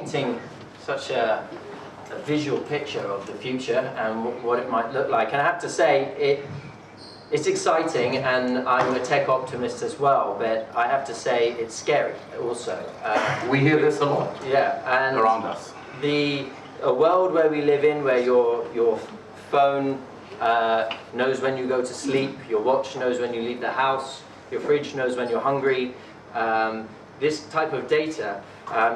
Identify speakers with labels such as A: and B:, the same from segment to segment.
A: painting such a visual picture of the future and what it might look like. And I have to say, it's exciting, and I'm a tech optimist as well, but I have to say it's scary also.
B: We hear this a lot,
A: yeah, and
B: around us.
A: A world where we live in, where your phone knows when you go to sleep, your watch knows when you leave the house, your fridge knows when you're hungry. This type of data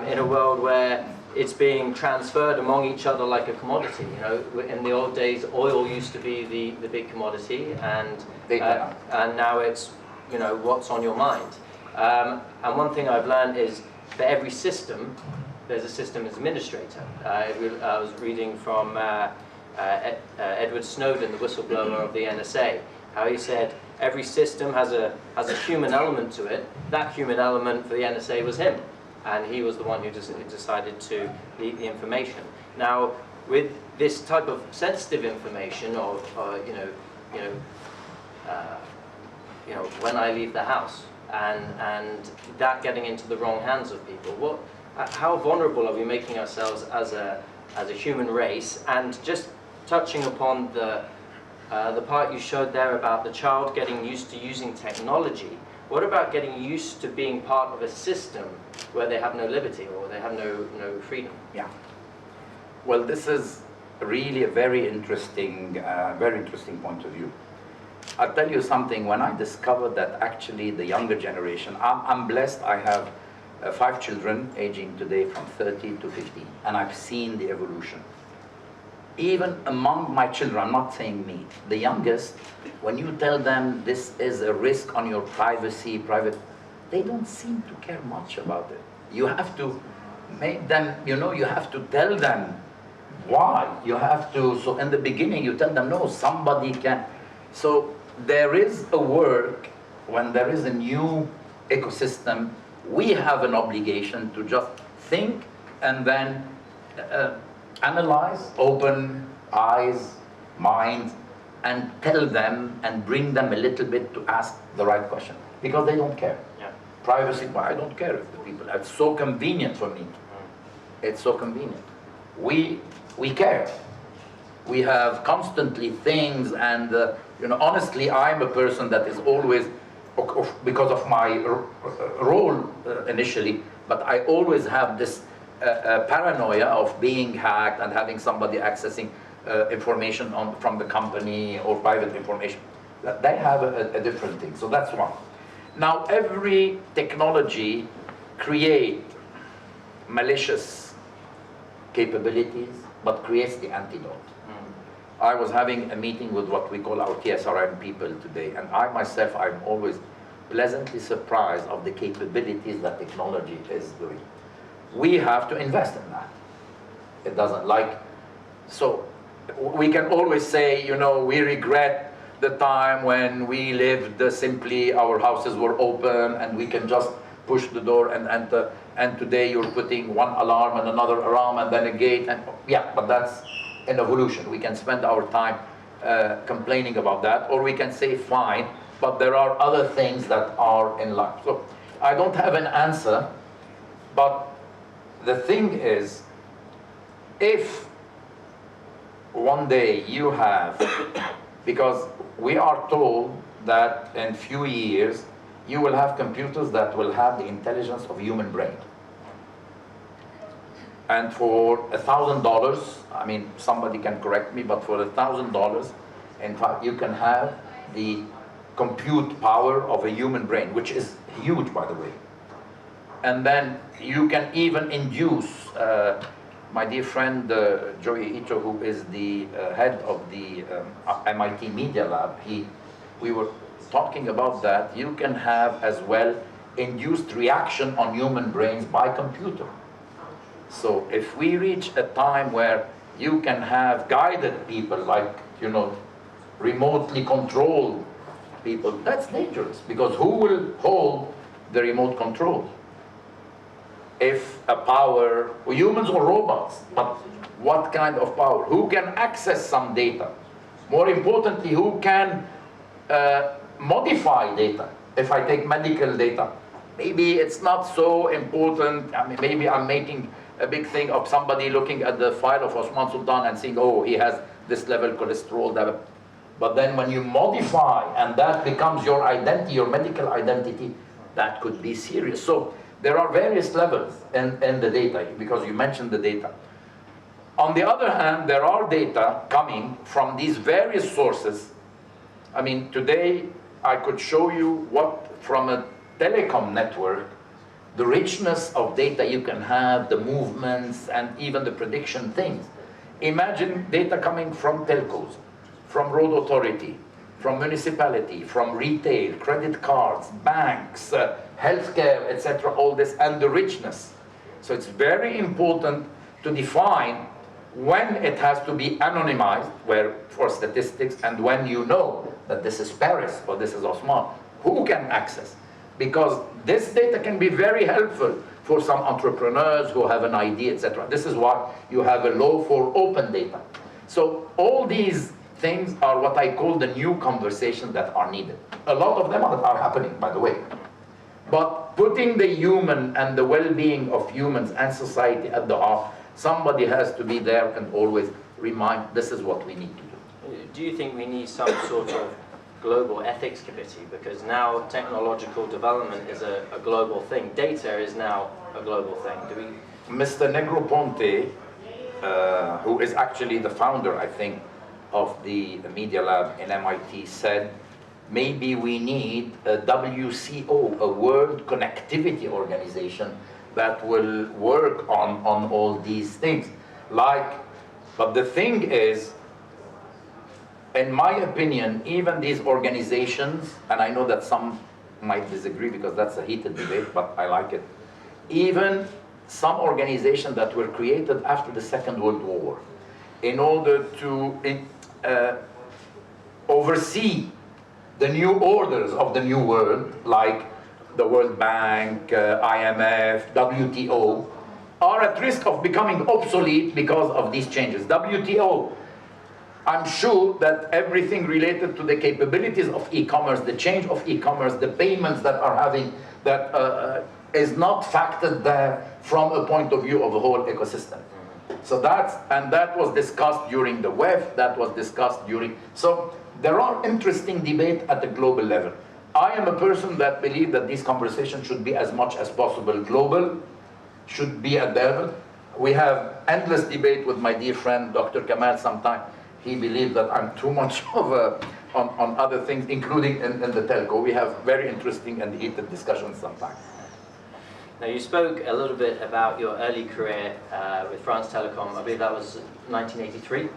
A: in a world where it's being transferred among each other like a commodity. You know, in the old days, oil used to be the big commodity, and now it's, you know, what's on your mind. And one thing I've learned is for every system, there's a systems administrator. I was reading from Edward Snowden, the whistleblower of the NSA, how he said every system has a human element to it. That human element for the NSA was him, and he was the one who decided to leak the information. Now, with this type of sensitive information, or when I leave the house, and that getting into the wrong hands of people, how vulnerable are we making ourselves as a human race? And just touching upon the part you showed there about the child getting used to using technology, what about getting used to being part of a system where they have no liberty or they have no freedom?
B: Yeah. Well, this is really a very interesting point of view. I'll tell you something. When I discovered that actually the younger generation, I'm blessed. I have 5 children aging today from 30 to 50, and I've seen the evolution. Even among my children, I'm not saying me, the youngest, when you tell them this is a risk on your privacy, they don't seem to care much about it. You have to make them, you have to tell them why. You have to, so in the beginning you tell them, no, somebody can. So there is a work, when there is a new ecosystem, we have an obligation to just think and then analyze, open eyes, mind, and tell them and bring them a little bit to ask the right question, because they don't care.
A: Yeah.
B: Privacy, I don't care if the people, it's so convenient for me. It's so convenient. We care. We have constantly things, and honestly, I'm a person that is always, because of my role initially, but I always have this paranoia of being hacked and having somebody accessing information from the company or private information. They have a different thing, so that's one. Now, every technology creates malicious capabilities, but creates the antidote. I was having a meeting with what we call our TSRM people today, and I myself, I'm always pleasantly surprised of the capabilities that technology is doing. We have to invest in that. It doesn't so we can always say, we regret the time when we lived simply, our houses were open and we can just push the door and enter, and today you're putting one alarm and another alarm and then a gate, and yeah, but that's an evolution. We can spend our time complaining about that, or we can say fine, but there are other things that are in life. So I don't have an answer, but the thing is, if one day you have, because we are told that in few years you will have computers that will have the intelligence of human brain. And for $1,000, I mean, somebody can correct me, but for $1,000, in fact, you can have the compute power of a human brain, which is huge, by the way. And then you can even induce, my dear friend Joey Ito, who is the head of the MIT Media Lab, we were talking about that. You can have as well induced reaction on human brains by computer. So if we reach a time where you can have guided people, like, remotely controlled people, that's dangerous, because who will hold the remote control? If a power, humans or robots, but what kind of power? Who can access some data? More importantly, who can modify data? If I take medical data, maybe it's not so important. I mean, maybe I'm making a big thing of somebody looking at the file of Osman Sultan and saying, oh, he has this level cholesterol, that. But then when you modify and that becomes your identity, your medical identity, that could be serious. So there are various levels in the data, because you mentioned the data. On the other hand, there are data coming from these various sources. I mean, today I could show you what, from a telecom network, the richness of data you can have, the movements, and even the prediction things. Imagine data coming from telcos, from road authority, from municipality, from retail, credit cards, banks, healthcare, etc., all this, and the richness. So it's very important to define when it has to be anonymized, where for statistics, and when you know that this is Paris or this is Osman, who can access? Because this data can be very helpful for some entrepreneurs who have an idea, etc. This is why you have a law for open data. So all these things are what I call the new conversations that are needed. A lot of them are happening, by the way. But putting the human and the well-being of humans and society at the heart, somebody has to be there and always remind, this is what we need to do.
A: Do you think we need some sort of global ethics committee? Because now technological development is a global thing. Data is now a global thing. Do we?
B: Mr. Negroponte, who is actually the founder, I think, of the Media Lab in MIT, said, maybe we need a WCO, a World Connectivity Organization, that will work on all these things. But the thing is, in my opinion, even these organizations, and I know that some might disagree because that's a heated debate, but I like it. Even some organizations that were created after the Second World War in order to oversee the new orders of the new world, like the World Bank, IMF, WTO, are at risk of becoming obsolete because of these changes. WTO, I'm sure that everything related to the capabilities of e-commerce, the change of e-commerce, the payments that are having, that is not factored there from a point of view of the whole ecosystem. So that was discussed during the WEF, that was discussed during, so there are interesting debates at the global level. I am a person that believes that these conversations should be as much as possible global, should be at the level. We have endless debate with my dear friend, Dr. Kamal, sometimes. He believes that I'm too much of on other things, including in the telco. We have very interesting and heated discussions sometimes.
A: Now, you spoke a little bit about your early career with France Telecom. I believe that was 1983?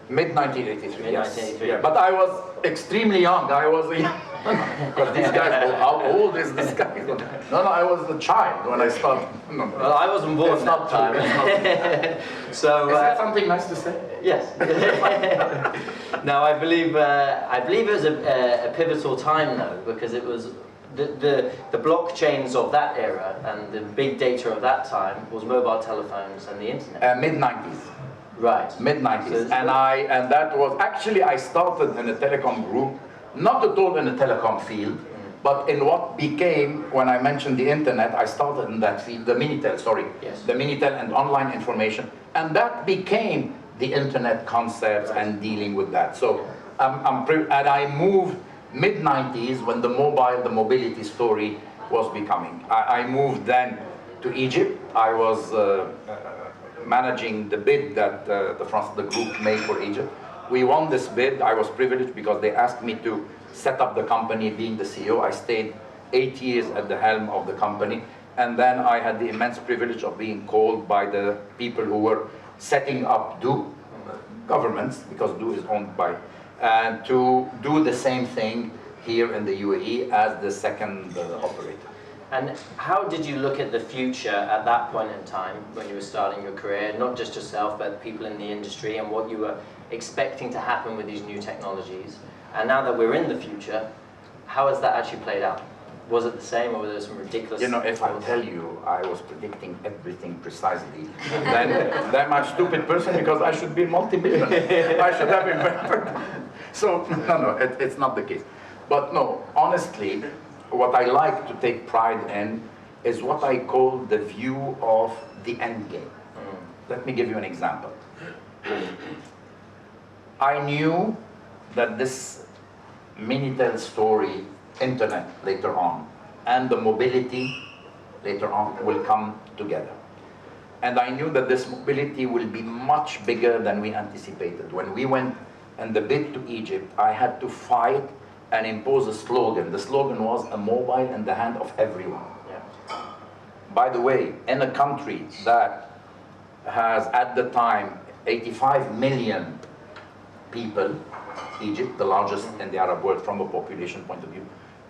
B: Mid-1983, yes.
A: Mid-1983.
B: Yeah, but I was extremely young. I was a young, because these guys, how old is this guy? No, I was a child when I started. No.
A: Well, I wasn't born at that time. So,
B: is that something nice to say?
A: Yes. Now, I believe it was a pivotal time, though, because it was the blockchains of that era and the big data of that time was mobile telephones and the internet.
B: Mid-90s.
A: Right.
B: Mid-90s. So and that was, actually I started in a telecom group, not at all in the telecom field, but in what became, when I mentioned the internet, I started in that field, the Minitel, sorry.
A: Yes.
B: The Minitel and online information. And that became the internet concepts and dealing with that. So, and I moved mid-90s when the mobility story was becoming. I moved then to Egypt. I was managing the bid that the group made for Egypt. We won this bid. I was privileged because they asked me to set up the company, being the CEO. I stayed 8 years at the helm of the company. And then I had the immense privilege of being called by the people who were setting up Du governments, because Du is owned by, to do the same thing here in the UAE as the second operator.
A: And how did you look at the future at that point in time when you were starting your career, not just yourself, but people in the industry, and what you were expecting to happen with these new technologies? And now that we're in the future, how has that actually played out? Was it the same, or were there some ridiculous...
B: You know, if I tell you I was predicting everything precisely, then I'm a stupid person, because I should be multi-billionaire. I should have invented. So, no, it's not the case. But no, honestly, what I like to take pride in is what I call the view of the end game. Let me give you an example. I knew that this Minitel story, internet later on, and the mobility later on will come together. And I knew that this mobility will be much bigger than we anticipated. When we went and the bid to Egypt, I had to fight and impose a slogan. The slogan was a mobile in the hand of everyone. Yeah. By the way, in a country that has at the time 85 million people, Egypt, the largest in the Arab world from a population point of view,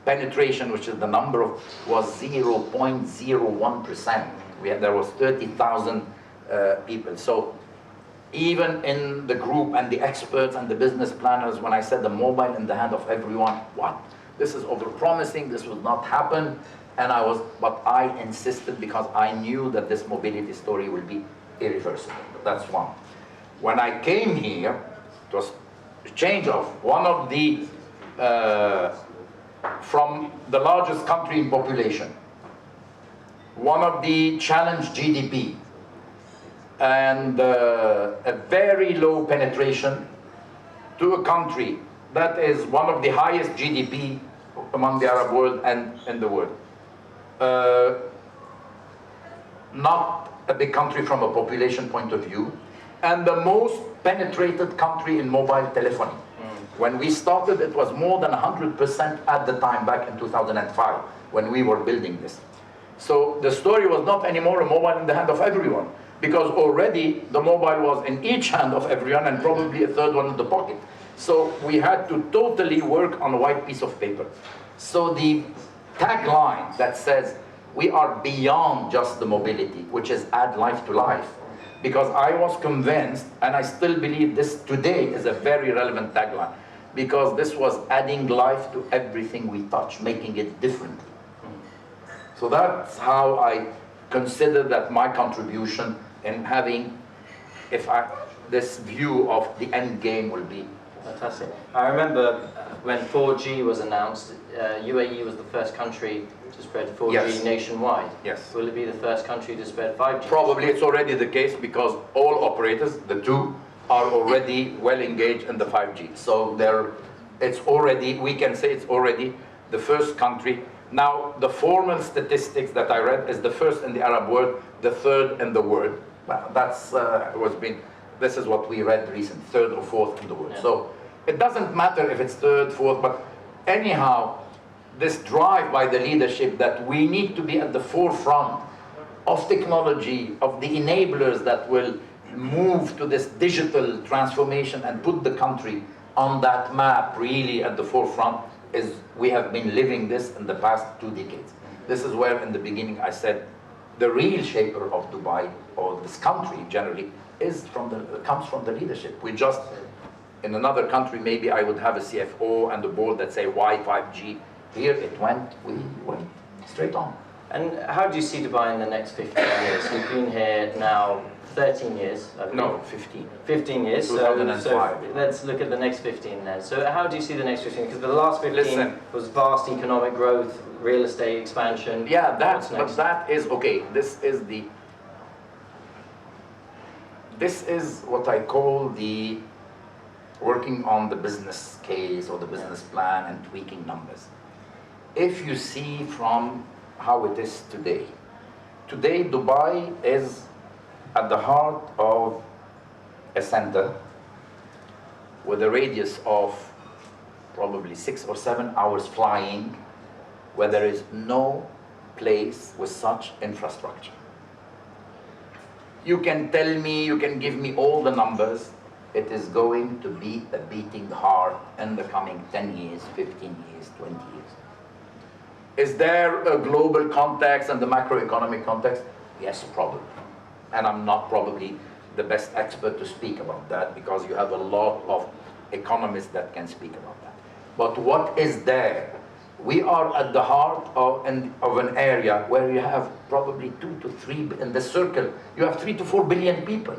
B: penetration, which is the number of, was 0.01%. There was 30,000 people. So even in the group and the experts and the business planners, when I said the mobile in the hand of everyone, what? This is over-promising, this will not happen. But I insisted because I knew that this mobility story will be irreversible. That's one. When I came here, it was a change of one of the, from the largest country in population, one of the challenged GDP, and a very low penetration, to a country that is one of the highest GDP among the Arab world and in the world. Not a big country from a population point of view, and the most penetrated country in mobile telephony. When we started, it was more than 100% at the time, back in 2005, when we were building this. So the story was not anymore a mobile in the hand of everyone, because already the mobile was in each hand of everyone and probably a third one in the pocket. So we had to totally work on a white piece of paper. So the tagline that says, we are beyond just the mobility, which is add life to life. Because I was convinced, and I still believe this today is a very relevant tagline, because this was adding life to everything we touch, making it different. So that's how I consider that my contribution in having, this view of the end game will be.
A: Fantastic. I remember when 4G was announced, UAE was the first country to spread 4G
B: Yes.
A: nationwide.
B: Yes.
A: Will it be the first country to spread 5G?
B: Probably it's already the case, because all operators, the two, are already well engaged in the 5G. So it's already, we can say it's already the first country. Now, the formal statistics that I read is the first in the Arab world, the third in the world. Well, this is what we read recently, third or fourth in the world. Yeah. So it doesn't matter if it's third, fourth, but anyhow, this drive by the leadership that we need to be at the forefront of technology, of the enablers that will move to this digital transformation and put the country on that map really at the forefront, is we have been living this in the past 2 decades. This is where in the beginning I said the real shaper of Dubai, or this country generally, comes from the leadership. We just, in another country, maybe I would have a CFO and a board that say, why 5G? Here we went straight on.
A: And how do you see Dubai in the next 15 years? You've been here now 13 years.
B: No, 15.
A: 15 years.
B: 2005.
A: So let's look at the next 15 then. So how do you see the next 15? Because the last 15 was vast economic growth, real estate expansion.
B: Yeah, but that is, okay, this is what I call the working on the business case or the business plan and tweaking numbers. If you see from how it is today, Dubai is at the heart of a center with a radius of probably 6 or 7 hours flying, where there is no place with such infrastructure. You can tell me, you can give me all the numbers, it is going to be a beating heart in the coming 10 years, 15 years, 20 years. Is there a global context and the macroeconomic context? Yes, probably. And I'm not probably the best expert to speak about that, because you have a lot of economists that can speak about that. But what is there? We are at the heart of an area where you have probably 2 to 3, in the circle, you have 3 to 4 billion people.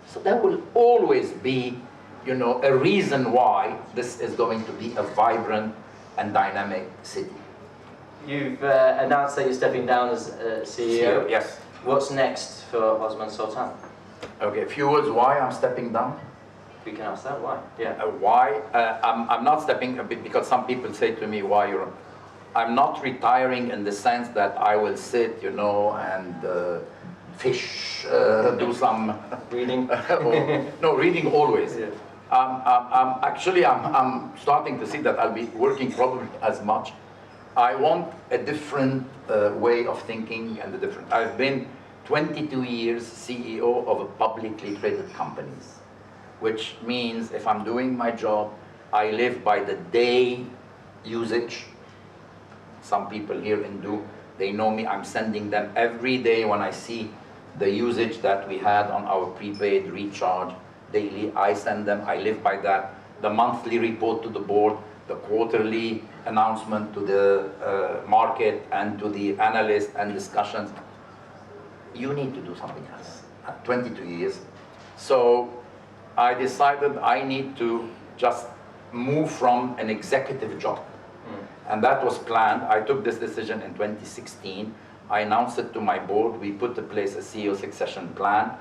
B: So there will always be, a reason why this is going to be a vibrant and dynamic city.
A: You've announced that you're stepping down as CEO.
B: Yes.
A: What's next for Osman Sultan?
B: Okay, a few words why I'm stepping down.
A: We can ask that. Why? Yeah.
B: Why? I'm not stepping a bit because some people say to me, why you're... I'm not retiring in the sense that I will sit, you know, and fish, do some...
A: Reading?
B: No, reading always.
A: Yeah.
B: I'm starting to see that I'll be working probably as much. I want a different way of thinking and a different... I've been 22 years CEO of a publicly traded companies, which means if I'm doing my job, I live by the day usage. Some people here in Du, they know me, I'm sending them every day when I see the usage that we had on our prepaid recharge daily, I send them, I live by that. The monthly report to the board, the quarterly announcement to the market and to the analysts and discussions. You need to do something else. 22 years. So I decided I need to just move from an executive job. And that was planned. I took this decision in 2016. I announced it to my board. We put in place a CEO succession plan.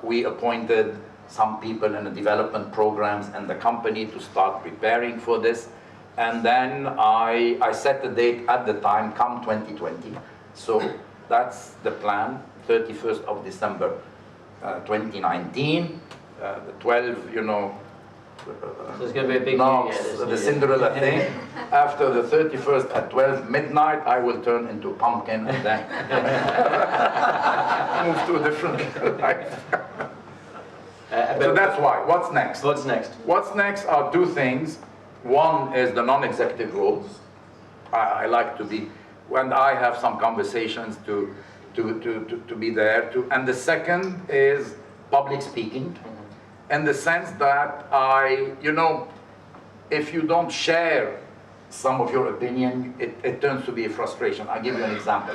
B: We appointed some people in the development programs and the company to start preparing for this. And then I set the date at the time, come 2020. So that's the plan, 31st of December 2019. The 12, you know,
A: So it's going to be a big
B: knocks,
A: new year,
B: the Cinderella thing. After the 31st at 12 midnight, I will turn into pumpkin and then move to a different life. So that's why. What's next?
A: What's next?
B: What's next are two things. One is the non-executive roles. I like to be, when I have some conversations to be there. And the second is public speaking. In the sense that you know, if you don't share some of your opinion, it turns to be a frustration. I'll give you an example.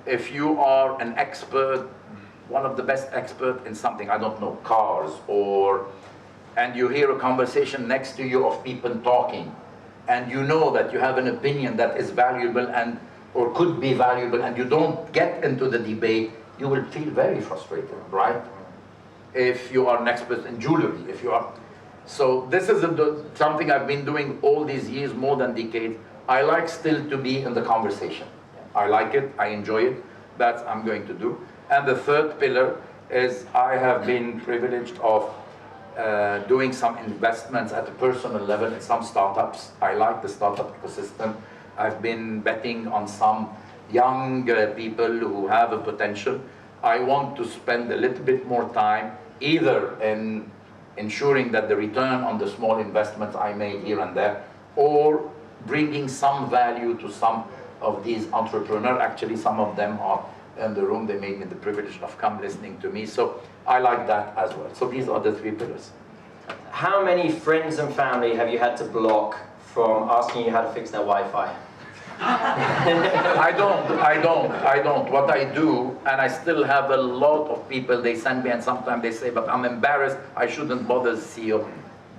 B: If you are an expert, one of the best experts in something, I don't know, cars, and you hear a conversation next to you of people talking, and you know that you have an opinion that is valuable or could be valuable, and you don't get into the debate, you will feel very frustrated, right? If you are an expert in jewelry, if you are. So this is something I've been doing all these years, more than decades. I like still to be in the conversation. I like it, I enjoy it. That's I'm going to do. And the third pillar is I have been privileged of doing some investments at a personal level in some startups. I like the startup ecosystem. I've been betting on some young people who have a potential. I want to spend a little bit more time either in ensuring that the return on the small investments I made here and there, or bringing some value to some of these entrepreneurs. Actually, some of them are in the room. They made me the privilege of come listening to me. So I like that as well. So these are the three pillars.
A: How many friends and family have you had to block from asking you how to fix their Wi-Fi?
B: I don't. What I do, and I still have a lot of people, they send me and sometimes they say, but I'm embarrassed, I shouldn't bother the CEO.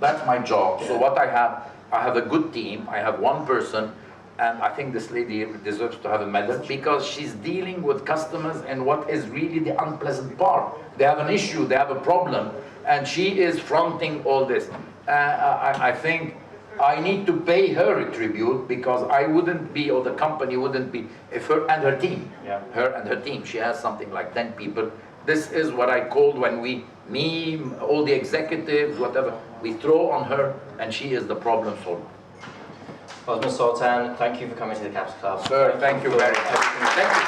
B: That's my job. So what I have a good team. I have one person, and I think this lady deserves to have a medal because she's dealing with customers and what is really the unpleasant part. They have an issue, they have a problem, and she is fronting all this. I think I need to pay her a tribute because I wouldn't be, or the company wouldn't be, if her and her team, her and her team, she has something like 10 people. This is what I called when me, all the executives, whatever, we throw on her and she is the problem solver.
A: Osman Sultan, thank you for coming to the Capital Club.
B: Sir, thank you very much. Thank you.